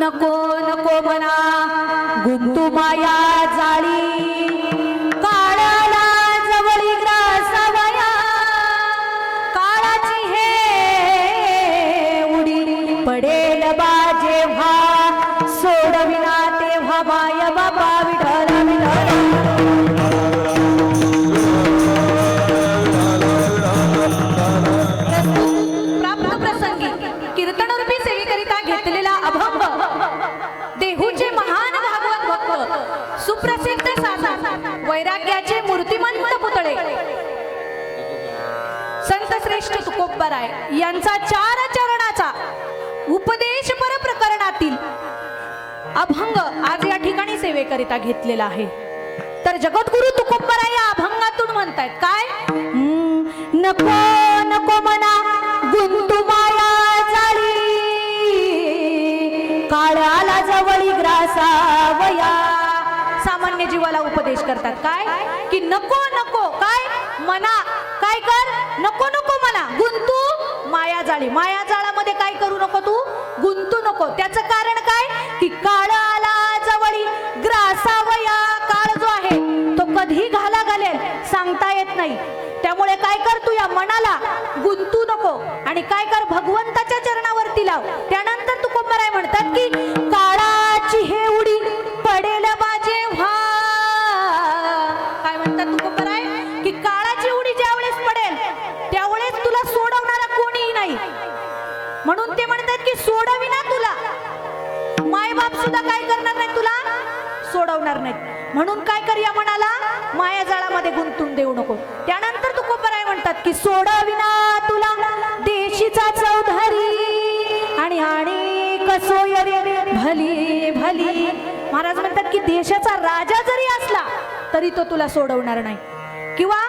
नको नको मना गुंतू माया जाळी काळाला जवळी ग्रासावया काळाची हे उडी पडेल बा जेव्हा सोडविना तेव्हा माय बाबा विठ्ठल प्राप्त प्रसंगी कीर्तनरूपी सेवेकरिता घेतलेला अभंग देहूचे महान भागवत भक्त सुप्रसिद्ध साधक वैराग्याचे मूर्तिमंत पुतळे संत श्रेष्ठ तुकोबराय यांचा 4 चरणाचा उपदेशपर प्रकरणातील अभंग आज या ठिकाणी सेवेकरिता घेतलेला आहे। तर जगद्गुरु तुकोबराय या अभंगातून म्हणतायत काय, नको नको मना गुंतू माया जाळी काळाला जवळी ग्रासावया। सामान्य जीवाला उपदेश करतात काय की नको नको काय मना काय कर नको नको मना गुंतू माया जाळी माया जाळामध्ये काय करू नको तू गुंतू नको। त्याचं कारण काय की काळाला जवळी ग्रासावया काळ जो आहे तो कधी घाला घालेल सांगता येत नाही। त्यामुळे काय कर तू या मनाला गुंतू नको आणि काय कर भगवंताच्या चरणावरती लाव। त्यानंतर तुकोबराय म्हणतात की काळाची हे उडी पडेल बाजे व्हा। काय म्हणतात तुकोबराय की काळाची उडी ज्यावेळेस पडेल त्यावेळेस तुला सोडवणारा कोणीही नाही। म्हणून ते म्हणतात की सोडविना तुला माय बाप सुद्धा काय करणार नाही तुला सोडवणार नाही। म्हणून काय कर या मनाला माया जाळामध्ये गुंतून देऊ नको। त्यानंतर तुकोबराय म्हणतात की सोडविना तुला देशीचा चौधरी आणि कसोय रे भली भली। महाराज म्हणतात की देशाचा राजा जरी असला तरी तो तुला सोडवणार नाही किंवा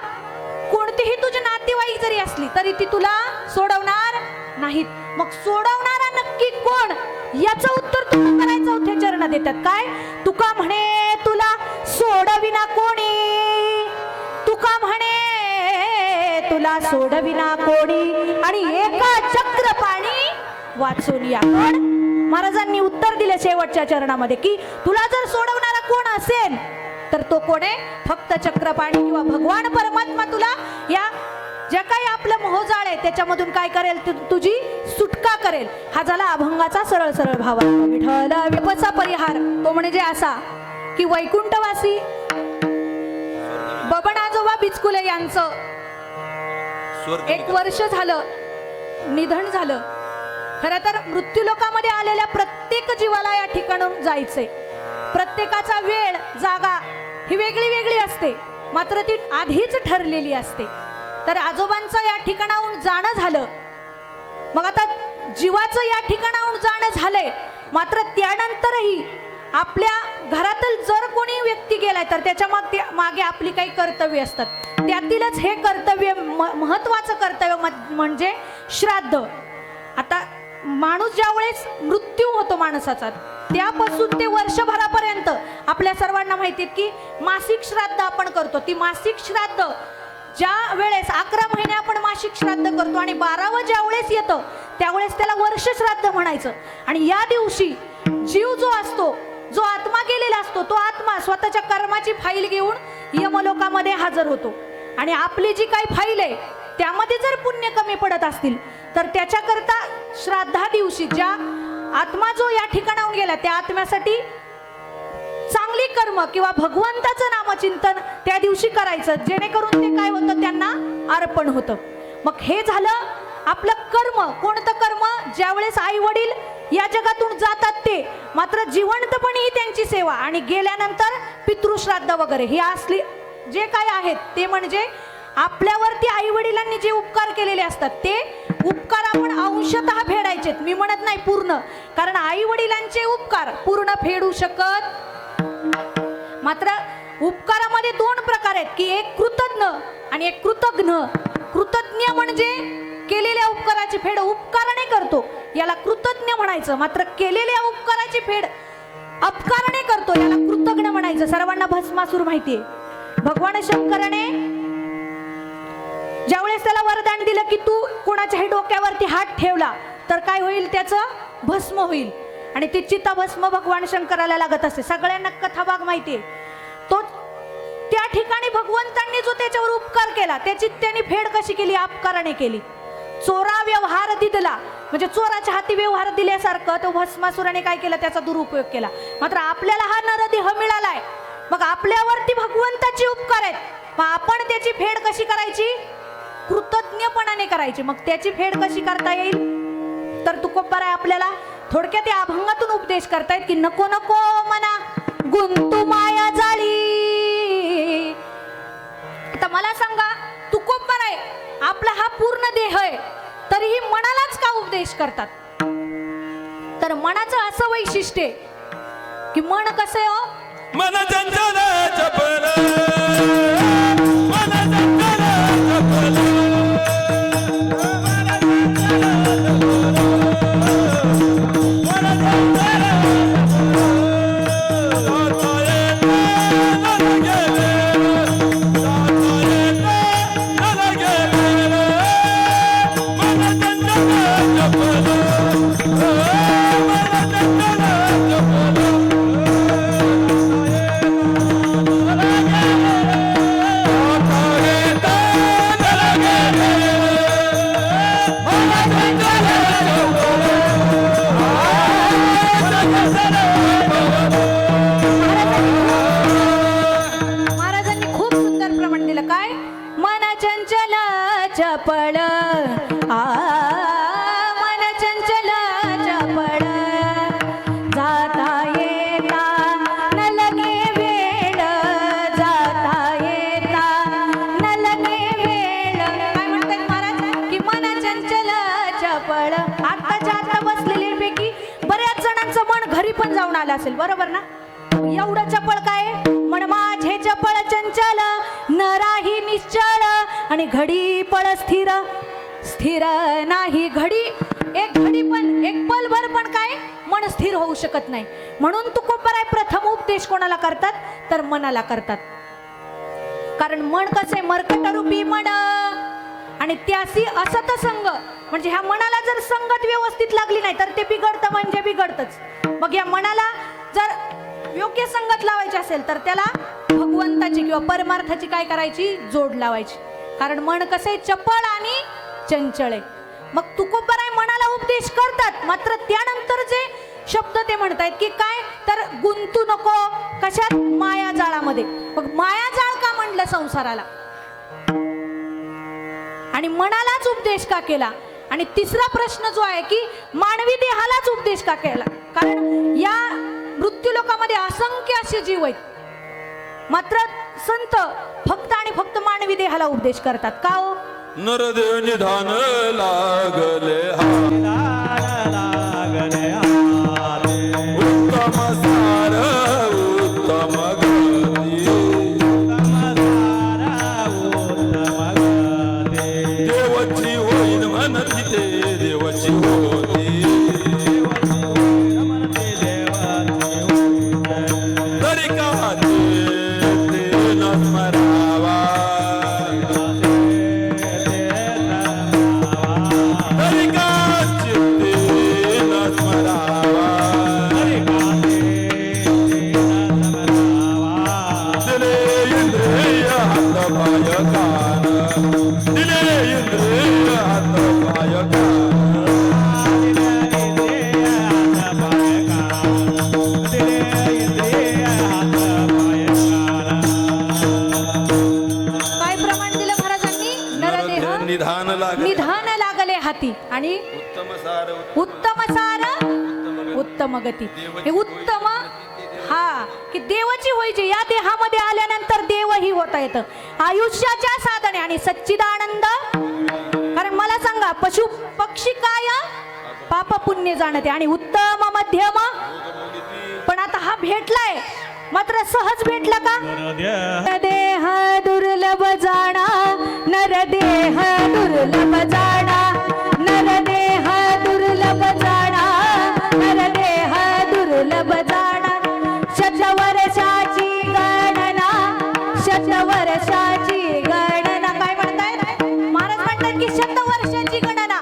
कोणतीही तुझी नातेवाईक जरी असली तरी ती तुला सोडवणार नाहीत। मग सोडवणारा नक्की कोण याचं उत्तर तुकोबराय 4थ्या चरणात देतात काय, तुका म्हणे तुला सोडविना कोणी तुका म्हणे तुला सोडविना कोणी आणि एका चक्र पाणी वाचून या। पण महाराजांनी उत्तर दिले शेवटच्या चरणामध्ये की तुला जर सोडवणारा कोण असेल तर तो कोण आहे, फक्त चक्रपाणी किंवा भगवान परमात्मा तुला या जे काही आपलं मोहजाळ आहे त्याच्यामधून काय करेल तुझी सुटका करेल। हा झाला अभंगाचा सरळ सरळ भाव। विठ्ठल विपचा परिहार तो म्हणजे असा की वैकुंठवासी बबन आजोबा बिचकुले यांचं 1 वर्ष झालं निधन झालं। खरं तर मृत्यूलोकामध्ये आलेल्या प्रत्येक जीवाला या ठिकाणून जायचंय। प्रत्येकाचा वेळ जागा ही वेगळी वेगळी असते मात्र ती आधीच ठरलेली असते। तर आजोबांचं या ठिकाणाहून जाणं झालं, मग आता जीवाचं या ठिकाणाहून जाणं झालंय मात्र त्यानंतरही आपल्या घरातील जर कोणी व्यक्ती गेलाय तर त्याच्या मागे आपली काही कर्तव्य असतात। त्यातीलच हे कर्तव्य महत्वाचं कर्तव्य म्हणजे श्राद्ध। आता माणूस ज्यावेळेस मृत्यू होतो माणसाचा त्यापासून ते वर्षभरापर्यंत आपल्या सर्वांना माहिती आहे की मासिक श्राद्ध आपण करतो। ती मासिक श्राद्ध ज्या वेळेस 11 महिने आपण मासिक श्राद्ध करतो आणि 12वं ज्या वेळेस येतं त्यावेळेस त्याला वर्ष श्राद्ध म्हणायचं। आणि या दिवशी जीव जो असतो जो आत्मा गेलेला असतो तो आत्मा स्वतःच्या कर्माची फाईल घेऊन यमलोकामध्ये हजर होतो आणि आपली जी काही फाईल आहे त्यामध्ये जर पुण्य कमी पडत असतील तर त्याच्याकरता श्राद्धा दिवशी ज्या आत्मा जो या ठिकाणाहून गेला त्या आत्म्यासाठी चांगली कर्म किंवा भगवंताचं नामचिंतन त्या दिवशी करायचं जेणेकरून ते काय होतं त्यांना अर्पण होतं। मग हे झालं आपलं कर्म। कोणतं कर्म, ज्यावेळेस आई वडील या जगातून जातात ते मात्र जिवंतपणी ही त्यांची सेवा आणि गेल्यानंतर पितृश्राद्ध वगैरे हे असली जे काय आहेत ते म्हणजे आपल्यावरती आई वडिलांनी जे उपकार केलेले असतात ते उपकार आपण अंशतः फेडायचे। मी म्हणत नाही पूर्ण, कारण आई वडिलांचे उपकार पूर्ण फेडू शकत मात्र उपकारामध्ये 2 प्रकार आहेत की एक कृतज्ञ आणि एक कृतज्ञ। कृतज्ञ म्हणजे केलेल्या उपकाराची फेड उपकाराने करतो याला कृतज्ञ म्हणायचं, मात्र केलेल्या उपकाराची फेड अपकाराने करतो याला कृतज्ञ म्हणायचं। सर्वांना भस्मासूर माहिती आहे। भगवान शंकराने ज्यावेळेस त्याला वरदान दिलं की तू कोणाच्याही डोक्यावरती हात ठेवला तर काय होईल, त्याचं भस्म होईल। आणि ती चिताभस्म भगवान शंकराला लागत असते. सगळ्यांना कथाभाग माहितीये. तो त्या ठिकाणी भगवंतांनी जो त्याच्यावर उपकार केला त्याची त्यांनी फेड कशी केली? अपकाराने केली. चोरा व्यवहार दिला, म्हणजे चोराच्या हाती व्यवहार दिल्यासारखं तो भस्मासुराने काय केलं? त्याचा दुरुपयोग केला. मात्र आपल्याला हा नरदेह मिळालाय, मग आपल्यावरती भगवंताचे उपकार आहेत, मग आपण त्याची फेड कशी करायची? कृतज्ञपणाने करायची. मग त्याची फेड कशी करता येईल? तर तुकोबाराय आपल्याला थोडक्यात या अभंगातून उपदेश करतायत की नको नको मना गुंतू माया जाळी. आता मला सांगा, तुकोबाराय आपला हा पूर्ण देह आहे, तरीही मनालाच का उपदेश करतात? तर मनाचं असं वैशिष्ट्य आहे की मन कसं आहे हो? मन चंचल चपल, मन चंचल चपल, चपळ मन चंचल चपळ जाता येता न लगे वेळ, जाता येता न लगे वेळ. काय म्हणतात महाराज? की मन चंचल चपळ. आत्ताच्या आत्ता बसलेल्यापैकी बऱ्याच जणांचं मन घरी पण जाऊन आलं असेल, बरोबर ना? एवढं चपळ काय? मन माझे चपळ चंचल न राही निश्चळ, आणि घडी पळ स्थिर स्थिर नाही. घडी एक घडी पण एक पलभर पण काय मन स्थिर होऊ शकत नाही. म्हणून तुकोबाराय प्रथम उपदेश कोणाला करतात? तर मनाला करतात. कारण मन कसे मर्कट रूपी मन, आणि त्यासी असत संग, म्हणजे ह्या मनाला जर संगत व्यवस्थित लागली नाही तर ते बिघडतं, म्हणजे बिघडतच. मग या मनाला जर योग्य संगत लावायची असेल तर त्याला भगवंताची किंवा परमार्थाची काय करायची? जोड लावायची. कारण मन कसे चपळ आणि चंचळ आहे. मग तुकोबाराय मनाला उपदेश करतात, मात्र त्यानंतर जे शब्द ते म्हणतायत की काय? तर गुंतू नको कशात? मायाजाळामध्ये. मग मायाजाळ का म्हणलं संसाराला? आणि मनालाच उपदेश का केला? आणि तिसरा प्रश्न जो आहे की मानवी देहालाच उपदेश का केला? कारण या मृत्यू लोकामध्ये असंख्य असे जीव आहेत, मात्र संत फक्त आणि फक्त मानवी देहाला उपदेश करतात. का हो? नरदेव निधान लागले लागले उत्तम सार उत्तम गती, देवाची होईन म्हणती ते देवाची होती, तरी का ते न स्मरावा, तरी का चित्ते न स्मरावा, दिले इंद्रिय हात पाय कान, दिले इंद्रिय हात पाय कान, काय प्रमाण दिलं महाराजांनी? नरदेह निधान लागले निधान लागले हाती, आणि उत्तम सार उत्तम सार उत्तम गती. हे उत्तम हा की देवाची व्हायची. या देहामध्ये आल्यानंतर देवही होता येतं. आयुष्याच्या साधने आणि सच्चिदानंद. कारण मला सांगा, पशु पक्षी काय पाप पुण्य जाणते, आणि उत्तम मध्यम. पण आता हा भेटलाय, मात्र सहज भेटला का? नरदेह दुर्लभ जाणा, नरदेह दुर्लभ जाणा, नरदेह दुर्लभ जाणा, नरदेह दुर्लभ जाणा. शतवर्षाची गणना, शतवर्षाची गणना. काय म्हणतायत महाराज? म्हणतात की शतवर्षाची गणना,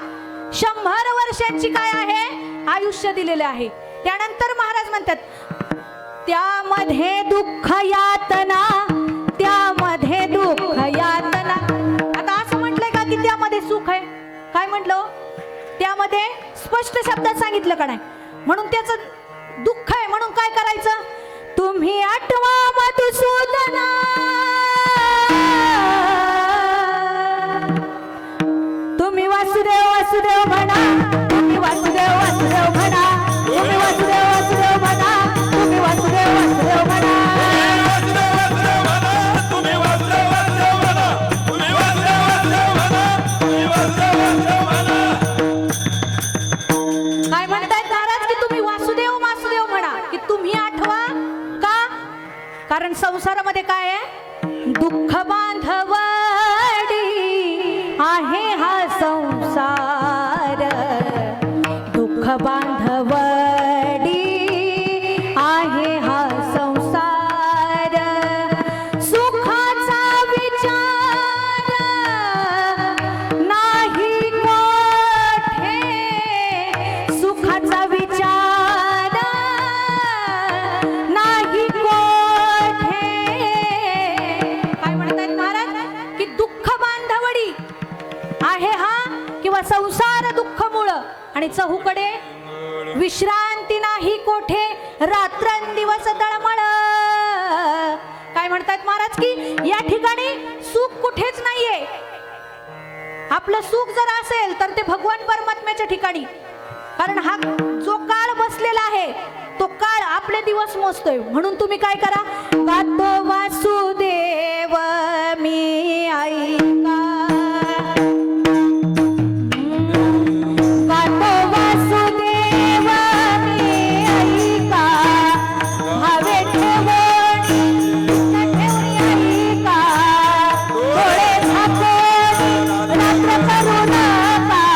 100 वर्षांची काय आहे? आयुष्य दिलेले आहे. त्यानंतर महाराज म्हणतात त्यामध्ये दुःख यातना, त्यामध्ये दुःख यातना. आता असं म्हटलंय का की त्यामध्ये सुख आहे? काय म्हटलं? त्यामध्ये स्पष्ट शब्दात सांगितलं का नाही? म्हणून त्याचं दुःख आहे म्हणून काय करायचं? तुम्ही आठवा मधुसूदना, तुम्ही वासुदेव वासुदेव म्हणा, तुम्ही वासुदेव वासुदेव म्हणा, तुम्ही वासुदेव वासुदेव म्हणा, तुम्ही वासुदेव वासुदेव म्हणा. काय म्हणतायत महाराज की तुम्ही वासुदेव वासुदेव म्हणा, की तुम्ही आठवा का? कारण संसारामध्ये काय आहे? दुःख बांधवडी आहे हा संसार, दुःख बांधवडी आहे हा संसार. सुखाचा विचार नाही कोठे, सुखाचा विचार नाही कोठे. काय म्हणतात महाराज की दुःख बांधवडी आहे हा किंवा संसार दुःख मूळ, आणि चहूकडे विश्रांती नाही कोठे, रात्रंदिवस तळमळ. काय म्हणतात महाराज की या ठिकाणी सुख कुठेच नाहीये. आपलं सुख जर असेल तर ते भगवान परमात्म्याच्या ठिकाणी, कारण हा जो काळ बसलेला आहे तो काळ आपले दिवस मोजतोय. म्हणून तुम्ही काय करा? गातो वासुदेव मी ऐका, गातो वासुदेव मी ऐका, हवे ठेवणी ऐका, डोळे झाकून रात्र करू नका,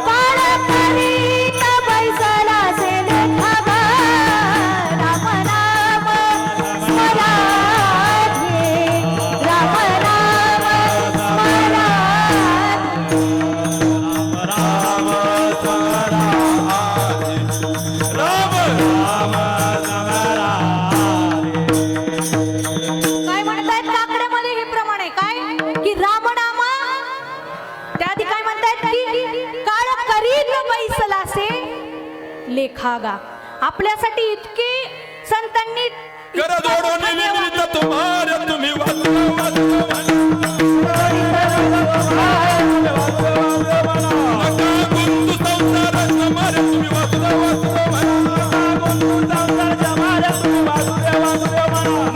काळ करीत बैसला से लेखावा, राम नाम स्मराधे, राम नाम काय म्हणतायत काकड्यामध्ये हे प्रमाण आहे काय की रामनामा. त्याआधी काय म्हणतायत की काळ करीत बैसला से लेखागा. आपल्यासाठी इतके संतांनी कर जोडून विनंती तुम्हारे, तुम्ही वाचवा वाचवा नका गुंतू संसारात समारे, तुम्ही वाचवा वाचवा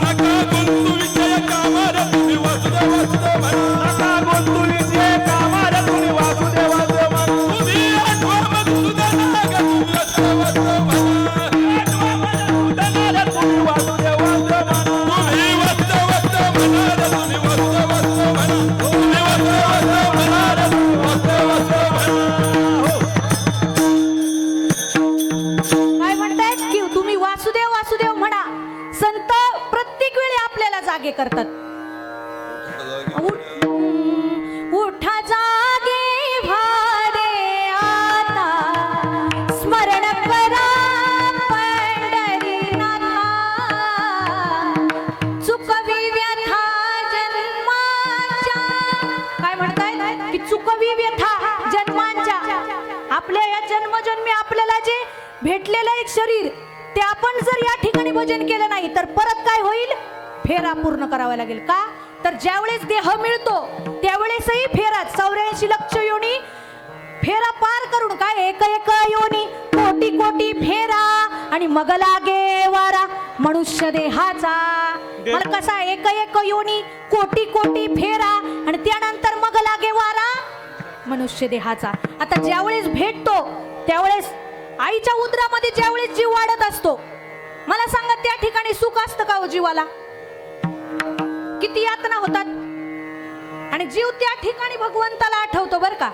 नका गुंतू विषय कामारे, तुम्ही वाचवा वाचवा नका गुंतू विषय कामारे, तुम्ही वाचवा वाचवा. तुम्ही आठवा मधुसूदना ग, तुम्ही वाचवा वाचवा. काय म्हणतायत की तुम्ही वासुदेव वासुदेव म्हणा. संत प्रत्येक वेळी आपल्याला जागे करतात. उठा जागे भारे आता, स्मरण करा पंढरीनाथा, चुकवी व्यथा जन्माच्या. काय म्हणतायत की चुकवी व्यथा जन्मांच्या. आपल्या या जन्मजन्मी आपल्याला जे भेटलेलं एक शरीर, ते आपण जर या ठिकाणी भजन केलं नाही तर परत काय होईल? फेरा पूर्ण करावा लागेल. का तर ज्यावेळेस देह मिळतो त्यावेळेसही फेरा 84 लक्ष योनी फेरा पार करून काय एक एक योनी कोटी कोटी फेरा, आणि मग लागे वारा मनुष्य देहाचा. मला कसा एक एक योनी कोटी कोटी फेरा, आणि त्यानंतर मग लागे वारा मनुष्य देहाचा. आता ज्यावेळेस भेटतो त्यावेळेस आईच्या उदरामध्ये ज्यावेळेस जीव वाढत असतो, मला सांगा त्या ठिकाणी सुख असतं का हो जीवाला? किती यातना होतात. आणि जीव त्या ठिकाणी भगवंताला आठवतो बर का.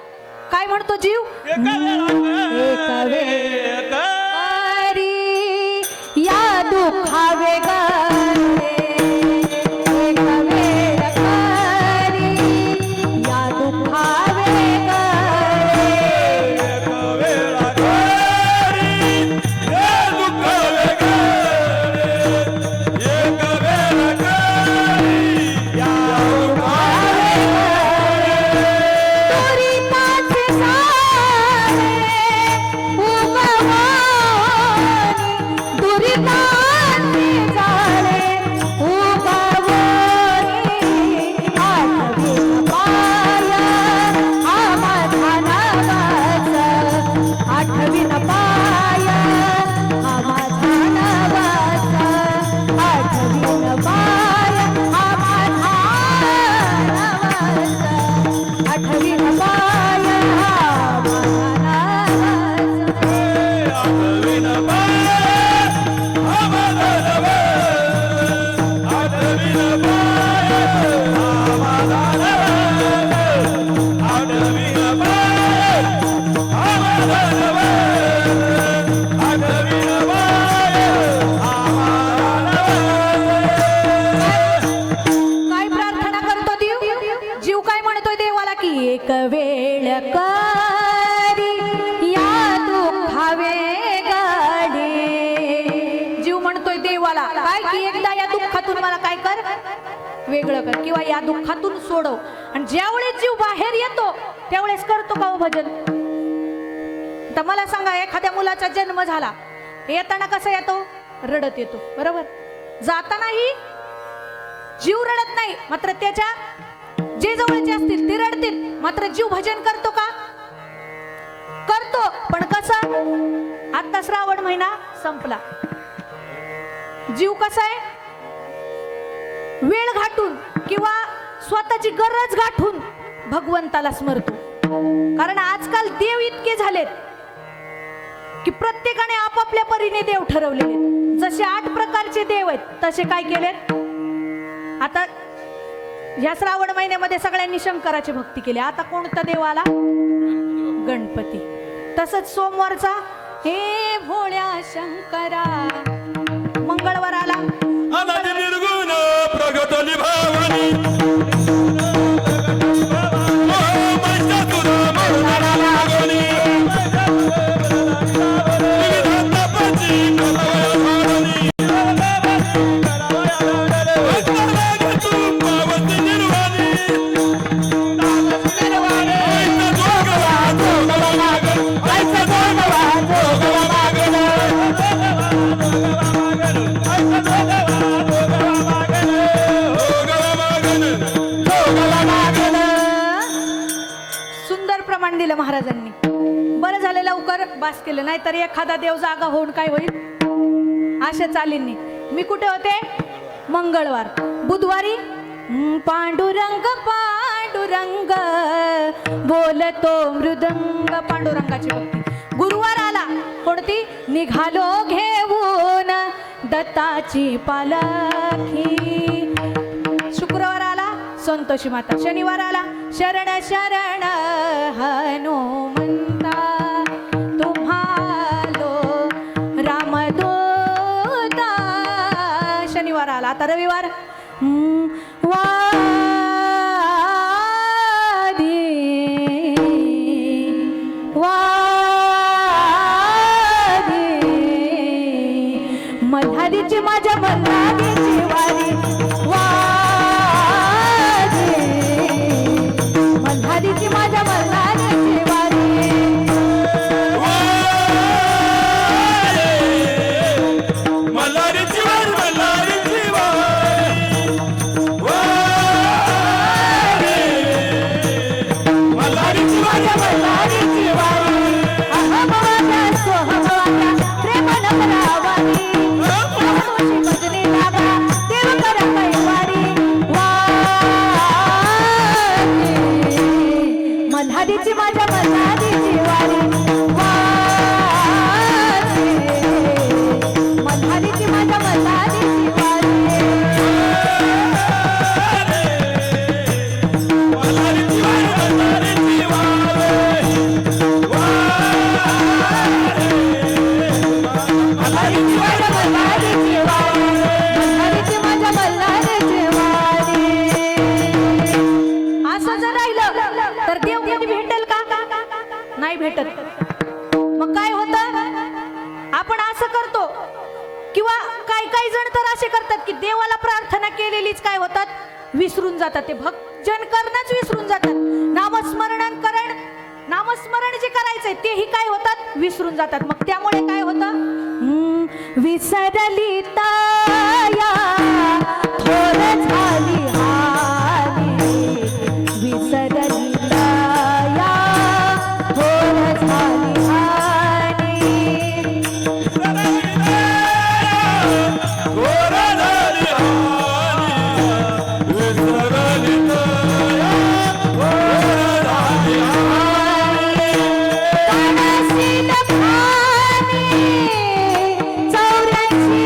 काय म्हणतो जीव? या दुःखा वेगारे, एक वेळ करी, या दुःखा वेगारे, एक वेळ करी, दुःखातून मला काय कर, वेगळं कर, किंवा या दुःखातून सोडव. आणि ज्यावेळेस जीव बाहेर येतो त्यावेळेस करतो का हो भजन? तर मला सांगा, एखाद्या मुलाचा जन्म झाला, येताना कसा येतो? रडत येतो, बरोबर. जातानाही जीव रडत नाही, मात्र त्याच्या जे जवळचे असतील ते रडतील, मात्र जीव भजन करतो का? करतो. पण कसा? आता श्रावण महिना संपला, जीव कसा आहे? वेळ गाठून किंवा स्वतःची गरज गाठून भगवंताला स्मरतो. कारण आजकाल देव इतके झालेत की प्रत्येकाने आपापल्या परीने देव ठरवलेले. जसे 8 प्रकारचे देव आहेत तसे काय केलेत? आता या श्रावण महिन्यामध्ये सगळ्यांनी शंकराची भक्ती केली. आता कोणता देव आला? गणपती. तसंच सोमवारचा हे भोळ्या शंकरा, मंगळवार आला अनादि निर्गुण प्रगटली भवानी, दिलं महाराजांनी. बरं झालं लवकर बास केलं, नाहीतर एखादा देव जागा होऊन काय होईल? अशा चालींनी. मी कुठे होते? मंगळवार. बुधवारी पांडुरंग पांडुरंग बोलतो मृदंग, पांडुरंगाची भक्ती. गुरुवार आला कोणती? निघालो घेऊन दत्ताची पालखी. शुक्रवार आला संतोषी माता. शनिवार आला शरण शरण हनुमंता, तुम्हालो रामदूता. शनिवार आला. आता रविवार वादी मल्हारीची माझ्या मल्हारीची वारी, मल्हारीची माझ्या मल्हारीची वारी. मल्हारीची वारी, मल्हारीची वारी, मल्हारीची वारी, मल्हारीची वारी. अहमवाच्या सोहमवाच्या प्रेमन परावारी, तुळशी भजनी लागा देव करा कैवारी. मल्हारीची माझ्या मल्हारीची वारी, मल्हारीची माझ्या मल्हारीची वारी. मल्हारीची वारी, मल्हारीची मल्हारीची माझ्या मल्हारीची वारी, मल्हारीची माझ्या मल्हारीची वारी. असं जर राहिलं तर देव कधी भेटेल का? नाही भेटत. मग काय होतं? आपण असं करतो, किंवा काही जण तर असे करतात की देवाला प्रार्थना केलेलीच काय होतात? विसरून जातात. ते भजन करणंच विसरून जातात. नामस्मरण जे करायचंय तेही काय होतात? विसरून जातात. मग त्यामुळे काय होतं? विसरली ताया थोर झाली हाली, विसरली ताया थोर झाली हाली. तणसी लखानी चौऱ्याची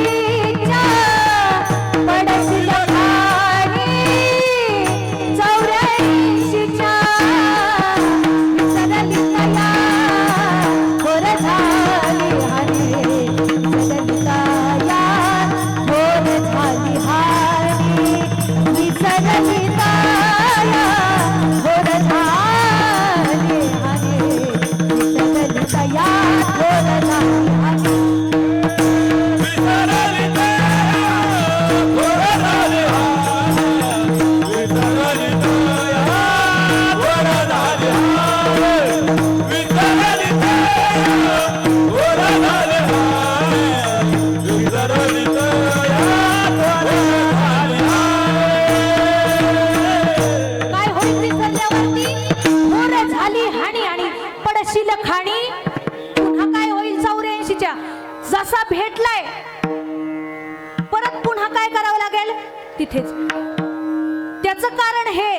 असा भेटलाय परत पुन्हा काय करावं लागेल तिथेच. त्याचं कारण हे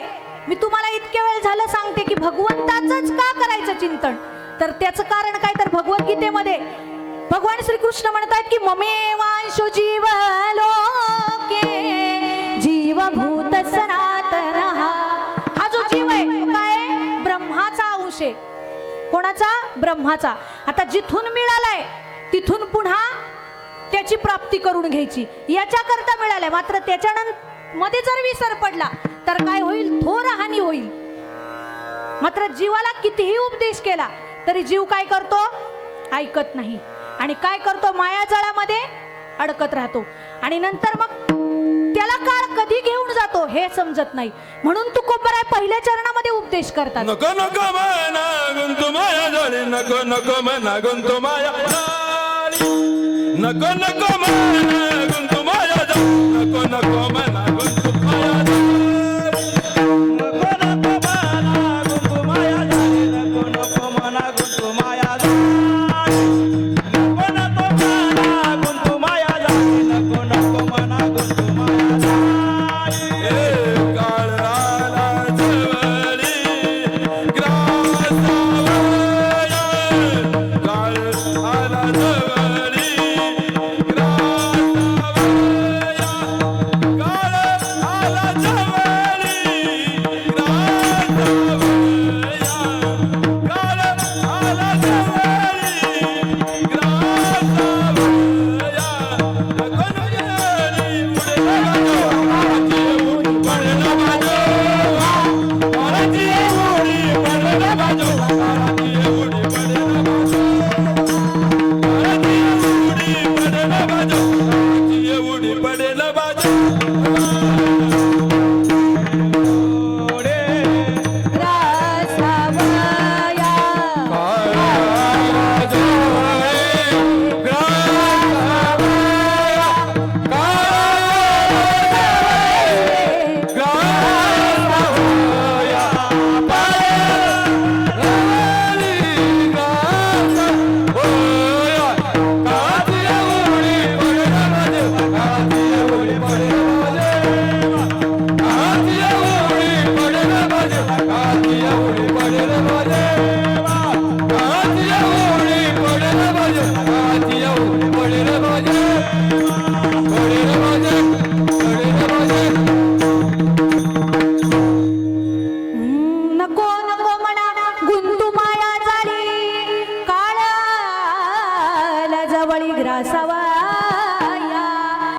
मी तुम्हाला इतके वेळ झालं सांगते की भगवंताचंच का करायचं चिंतन. तर त्याचं कारण काय तर भगवद्गीतेमध्ये भगवान श्रीकृष्ण म्हणतात की ममेवांशो जीव लोके जीवभूत सनातन. हा जो जीव आहे तो काय आहे? ब्रह्माचा अंश आहे. कोणाचा? ब्रह्माचा. आता जिथून मिळालाय तिथून पुन्हा त्याची प्राप्ती करून घ्यायची याच्याकरता मिळालाय. मात्र त्याच्यानंतर मध्ये जर विसर पडला तर काय होईल? थोर हानी होईल. मात्र जीवाला कितीही उपदेश केला तरी जीव काय करतो? ऐकत नाही. आणि काय करतो? मायाजाळामध्ये अडकत राहतो. आणि नंतर मग त्याला काळ कधी घेऊन जातो हे समजत नाही. म्हणून तुकोबराय पहिल्या चरणामध्ये उपदेश करतात. नको नको मना गुंतू माया जाळी, नको नको मना गुंतू माया जाळी, नको नको मना गुंतू माया जाळी, नको नको